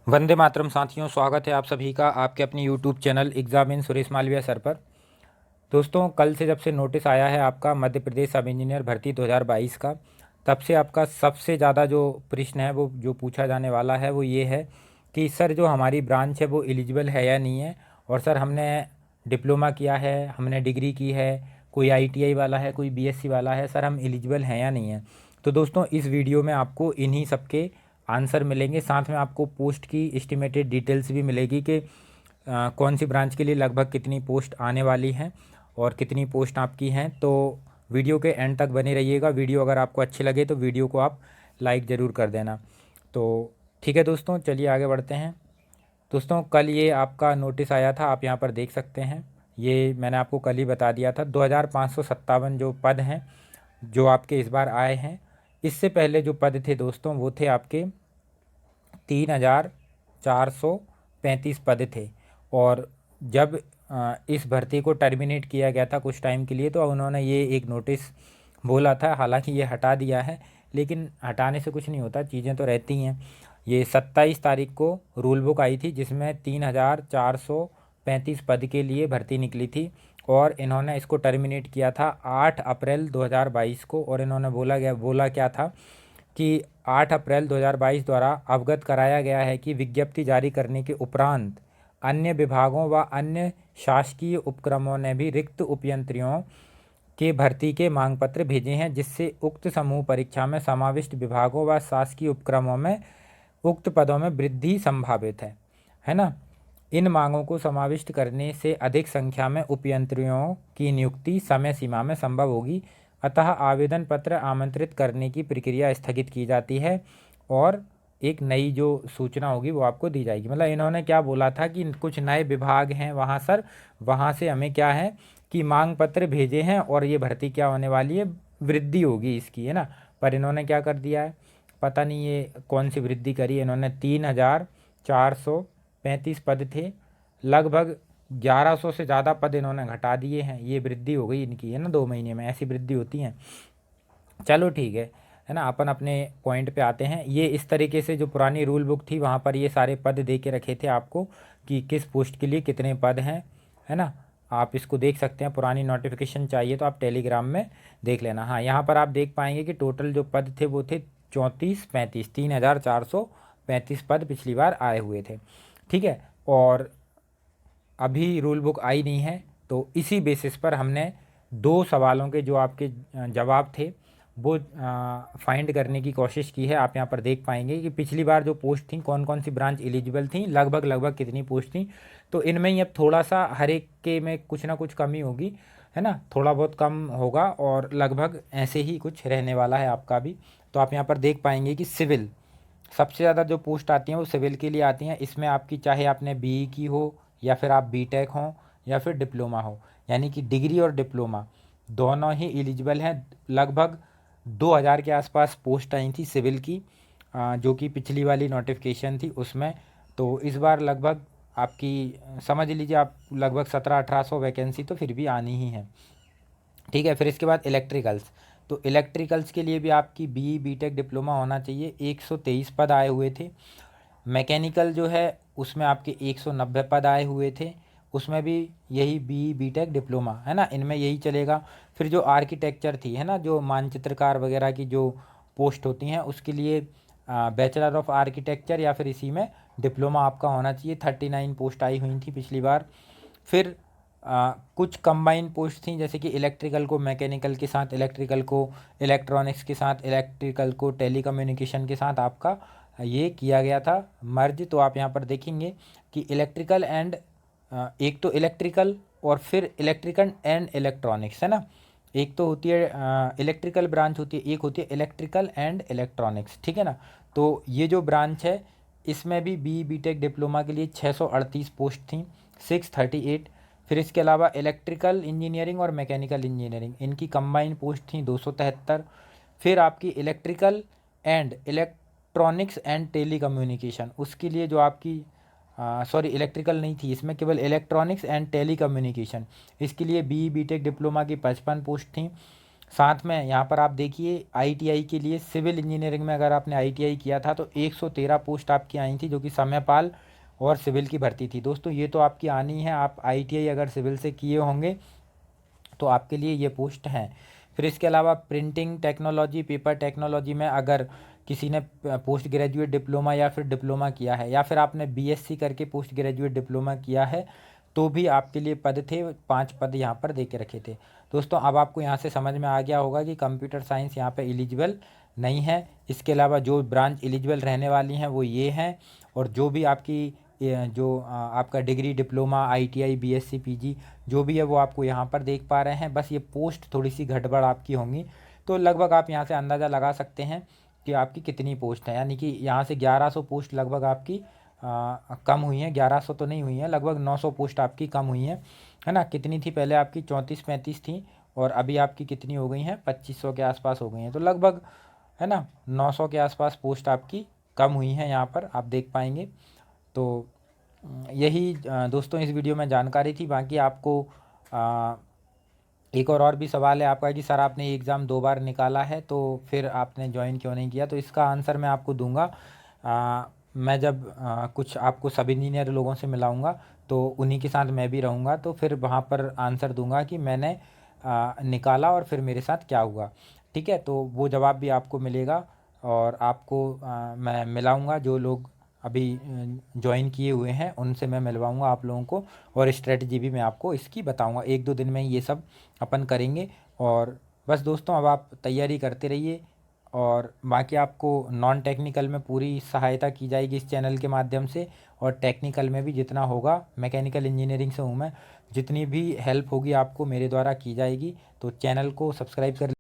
वंदे मातरम साथियों, स्वागत है आप सभी का आपके अपने YouTube channel exam in Suresh Malviya sir पर। दोस्तों, कल से जब से नोटिस आया है आपका मध्य प्रदेश सब इंजीनियर भर्ती 2022 का, तब से आपका सबसे ज़्यादा जो प्रश्न है वो जो पूछा जाने वाला है वो ये है कि सर जो हमारी ब्रांच है वो एलिजिबल है या नहीं है। और सर हमने डिप्लोमा किया है, हमने डिग्री की है, कोई आईटीआई वाला है, कोई बीएससी वाला है, सर हम एलिजिबल हैं या नहीं है। तो दोस्तों, इस वीडियो में आपको इन्हीं सब के आंसर मिलेंगे। साथ में आपको पोस्ट की एस्टिमेटेड डिटेल्स भी मिलेगी कि कौन सी ब्रांच के लिए लगभग कितनी पोस्ट आने वाली हैं और कितनी पोस्ट आपकी हैं। तो वीडियो के एंड तक बने रहिएगा। वीडियो अगर आपको अच्छी लगे तो वीडियो को आप लाइक ज़रूर कर देना। तो ठीक है दोस्तों, चलिए आगे बढ़ते हैं। दोस्तों, कल ये आपका नोटिस आया था, आप यहाँ पर देख सकते हैं। ये मैंने आपको कल ही बता दिया था। 2557 जो पद हैं जो आपके इस बार आए हैं। इससे पहले जो पद थे दोस्तों वो थे आपके 3435 पद थे। और जब इस भर्ती को टर्मिनेट किया गया था कुछ टाइम के लिए, तो उन्होंने ये एक नोटिस बोला था। हालांकि ये हटा दिया है, लेकिन हटाने से कुछ नहीं होता, चीज़ें तो रहती हैं। ये 27 तारीख को रूल बुक आई थी जिसमें 3435 पद के लिए भर्ती निकली थी। और इन्होंने इसको टर्मिनेट किया था 8 अप्रैल 2022 को। और इन्होंने बोला क्या था कि 8 अप्रैल 2022 द्वारा अवगत कराया गया है कि विज्ञप्ति जारी करने के उपरांत अन्य विभागों व अन्य शासकीय उपक्रमों ने भी रिक्त उपयंत्रियों के भर्ती के मांग पत्र भेजे हैं, जिससे उक्त समूह परीक्षा में समाविष्ट विभागों व शासकीय उपक्रमों में उक्त पदों में वृद्धि संभावित है ना। इन मांगों को समाविष्ट करने से अधिक संख्या में उपयंत्रियों की नियुक्ति समय सीमा में संभव होगी। अतः आवेदन पत्र आमंत्रित करने की प्रक्रिया स्थगित की जाती है और एक नई जो सूचना होगी वो आपको दी जाएगी। मतलब इन्होंने क्या बोला था कि कुछ नए विभाग हैं वहाँ सर, वहाँ से हमें क्या है कि मांग पत्र भेजे हैं और ये भर्ती क्या होने वाली है, वृद्धि होगी इसकी, है ना। पर इन्होंने क्या कर दिया है, पता नहीं ये कौन सी वृद्धि करी इन्होंने। 3435 पद थे, लगभग 1100 से ज़्यादा पद इन्होंने घटा दिए हैं। ये वृद्धि हो गई इनकी, है ना, 2 महीने में ऐसी वृद्धि होती हैं। चलो ठीक है ना। अपन अपने पॉइंट पे आते हैं। ये इस तरीके से जो पुरानी रूल बुक थी वहाँ पर ये सारे पद दे के रखे थे आपको कि किस पोस्ट के लिए कितने पद हैं, है ना। आप इसको देख सकते हैं। पुरानी नोटिफिकेशन चाहिए तो आप टेलीग्राम में देख लेना। हाँ, यहाँ पर आप देख पाएंगे कि टोटल जो पद थे वो थे 3435, 3435 पद पिछली बार आए हुए थे। ठीक है। और अभी रूल बुक आई नहीं है, तो इसी बेसिस पर हमने 2 सवालों के जो आपके जवाब थे वो फाइंड करने की कोशिश की है। आप यहाँ पर देख पाएंगे कि पिछली बार जो पोस्ट थी, कौन कौन सी ब्रांच एलिजिबल थी, लगभग लगभग कितनी पोस्ट थी। तो इनमें ही अब थोड़ा सा हर एक के में कुछ ना कुछ कमी होगी, है ना, थोड़ा बहुत कम होगा और लगभग ऐसे ही कुछ रहने वाला है आपका भी। तो आप यहाँ पर देख पाएंगे कि सिविल सबसे ज़्यादा जो पोस्ट आती हैं वो सिविल के लिए आती हैं। इसमें आपकी चाहे आपने बीई की हो या फिर आप बीटेक हो या फिर डिप्लोमा हो, यानी कि डिग्री और डिप्लोमा दोनों ही एलिजिबल हैं। लगभग 2000 के आसपास पोस्ट आई थी सिविल की, जो कि पिछली वाली नोटिफिकेशन थी उसमें। तो इस बार लगभग आपकी समझ लीजिए आप लगभग 1700-1800 वैकेंसी तो फिर भी आनी ही है। ठीक है। फिर इसके बाद इलेक्ट्रिकल्स, तो इलेक्ट्रिकल्स के लिए भी आपकी बीई बीटेक डिप्लोमा होना चाहिए। 123 पद आए हुए थे। मैकेनिकल जो है उसमें आपके 190 पद आए हुए थे, उसमें भी यही बीई बीटेक डिप्लोमा, है ना, इनमें यही चलेगा। फिर जो आर्किटेक्चर थी, है ना, जो मानचित्रकार वगैरह की जो पोस्ट होती हैं उसके लिए बैचलर ऑफ आर्किटेक्चर या फिर इसी में डिप्लोमा आपका होना चाहिए। 39 पोस्ट आई हुई थी पिछली बार। फिर कुछ कंबाइन पोस्ट थी, जैसे कि इलेक्ट्रिकल को मैकेनिकल के साथ, इलेक्ट्रिकल को इलेक्ट्रॉनिक्स के साथ, इलेक्ट्रिकल को टेलीकम्युनिकेशन के साथ आपका ये किया गया था मर्ज। तो आप यहाँ पर देखेंगे कि इलेक्ट्रिकल एंड एक तो इलेक्ट्रिकल और फिर इलेक्ट्रिकल एंड इलेक्ट्रॉनिक्स, है ना। एक तो होती है इलेक्ट्रिकल ब्रांच होती है, एक होती है इलेक्ट्रिकल एंड इलेक्ट्रॉनिक्स, ठीक है ना। तो ये जो ब्रांच है इसमें भी बी बीटेक डिप्लोमा के लिए 638 पोस्ट थी, 638। फिर इसके अलावा इलेक्ट्रिकल इंजीनियरिंग और मैकेनिकल इंजीनियरिंग इनकी कंबाइन पोस्ट थी 273। फिर आपकी electrical and electronics and telecommunication, उसके लिए जो आपकी सॉरी इलेक्ट्रिकल नहीं थी इसमें, केवल इलेक्ट्रॉनिक्स एंड टेली कम्युनिकेशन, इसके लिए बी बीटेक डिप्लोमा की 55 पोस्ट थी। साथ में यहाँ पर आप देखिए आईटीआई के लिए सिविल इंजीनियरिंग में अगर आपने आईटीआई किया था तो 113 पोस्ट आपकी आई थी, जो कि समयपाल और सिविल की भर्ती थी। दोस्तों ये तो आपकी आनी है, आप आईटीआई अगर सिविल से किए होंगे तो आपके लिए ये पोस्ट हैं। फिर इसके अलावा प्रिंटिंग टेक्नोलॉजी, पेपर टेक्नोलॉजी में अगर किसी ने पोस्ट ग्रेजुएट डिप्लोमा या फिर डिप्लोमा किया है, या फिर आपने बीएससी करके पोस्ट ग्रेजुएट डिप्लोमा किया है, तो भी आपके लिए पद थे, 5 पद यहाँ पर दे के रखे थे। दोस्तों अब आपको यहाँ से समझ में आ गया होगा कि कंप्यूटर साइंस यहाँ पे एलिजिबल नहीं है। इसके अलावा जो ब्रांच एलिजिबल रहने वाली हैं वो ये हैं, और जो भी आपकी जो आपका degree, diploma, ITI, BSc, PG जो भी है वो आपको यहाँ पर देख पा रहे हैं। बस ये पोस्ट थोड़ी सी गड़बड़ आपकी होंगी, तो लगभग आप यहाँ से अंदाज़ा लगा सकते हैं कि आपकी कितनी पोस्ट है। यानी कि यहाँ से 1100 पोस्ट लगभग आपकी कम हुई हैं। 1100 तो नहीं हुई हैं, लगभग 900 पोस्ट आपकी कम हुई हैं, है ना। कितनी थी पहले आपकी? 34-35 थी, और अभी आपकी कितनी हो गई हैं? 2500 के आसपास हो गई हैं। तो लगभग, है ना, 900 के आसपास पोस्ट आपकी कम हुई हैं, यहाँ पर आप देख पाएंगे। तो यही दोस्तों इस वीडियो में जानकारी थी। बाकी आपको एक और भी सवाल है आपका कि सर आपने एग्ज़ाम 2 बार निकाला है तो फिर आपने ज्वाइन क्यों नहीं किया? तो इसका आंसर मैं आपको दूंगा मैं जब कुछ आपको सब इंजीनियर लोगों से मिलाऊंगा तो उन्हीं के साथ मैं भी रहूंगा, तो फिर वहाँ पर आंसर दूंगा कि मैंने निकाला और फिर मेरे साथ क्या हुआ। ठीक है, तो वो जवाब भी आपको मिलेगा, और आपको मैं मिलाऊंगा जो लोग अभी ज्वाइन किए हुए हैं उनसे मैं मिलवाऊंगा आप लोगों को, और स्ट्रेटजी भी मैं आपको इसकी बताऊंगा। 1-2 दिन में ये सब अपन करेंगे। और बस दोस्तों अब आप तैयारी करते रहिए, और बाकी आपको नॉन टेक्निकल में पूरी सहायता की जाएगी इस चैनल के माध्यम से, और टेक्निकल में भी जितना होगा, मैकेनिकल इंजीनियरिंग से हूँ मैं, जितनी भी हेल्प होगी आपको मेरे द्वारा की जाएगी। तो चैनल को सब्सक्राइब कर